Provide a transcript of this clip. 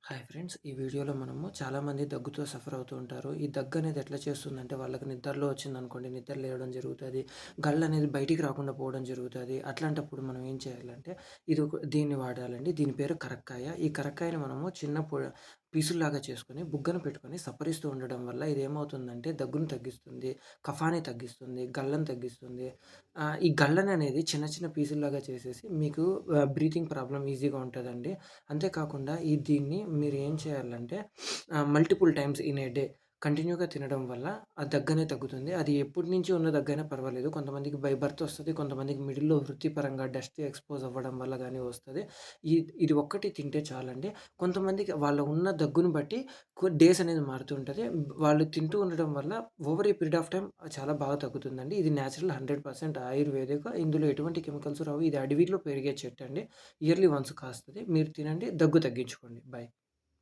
Hi friends. ఈ వీడియోలో మనము చాలామంది దగ్గుతో సఫర్ అవుతూ ఉంటారు. ఈ దగ్గు అనేది ఎట్లా చేస్తుందంటే వాళ్ళకి నిద్రలో వచ్చిందనుకోండి, నిద్ర లేవడం జరుగుతది. గళ్ళనేది బయటికి రాకుండా పోవడం జరుగుతది. అట్లాంటప్పుడు మనం ఏం చేయాలంటే దీన్ని వాడాలండి. దీని పేరు కరక్కాయ. ఈ కరక్కాయని మనము చిన్న పీసుల్లాగా చేసుకొని బుగ్గన పెట్టుకొని సప్పరిస్తూ ఉండడం వల్ల ఇదేమవుతుందంటే దగ్గును తగ్గిస్తుంది, కఫాన్ని తగ్గిస్తుంది, గల్లను తగ్గిస్తుంది. ఈ గళ్ళననేది చిన్న చిన్న పీసుల్లాగా చేసేసి మీకు బ్రీతింగ్ ప్రాబ్లమ్ ఈజీగా ఉంటదండి. అంతే కాకుండా దీన్ని మీరేం చేయాలంటే multiple times in a day కంటిన్యూగా తినడం వల్ల ఆ దగ్గనేది తగ్గుతుంది. అది ఎప్పటి నుంచి ఉన్న దగ్గైనా పర్వాలేదు. కొంతమందికి బై బర్త్ వస్తది. కొంతమందికి మిడిల్‌లో వృత్తిపరంగా డస్ట్‌కి ఎక్స్‌పోజ్ అవ్వడం వల్ల గాని వస్తది. ఇది ఒక్కటి తింటే చాలండి. కొంతమందికి వాళ్ళ ఉన్న దగ్గుని బట్టి డేస్ అనేది మారుతూ ఉంటది. వాళ్ళు తింటూ ఉండడం వల్ల over a period of time చాలా బాగా తగ్గుతుందండి. ఇది నేచురల్ 100% ఆయుర్వేదిక. ఇందులో ఎటువంటి కెమికల్స్ రావు. ఇది అడవిలో పెరిగే చెట్టండి. Yearly once కాస్తది. మీరు తినండి. దగ్గు తగ్గించుకోండి. బై.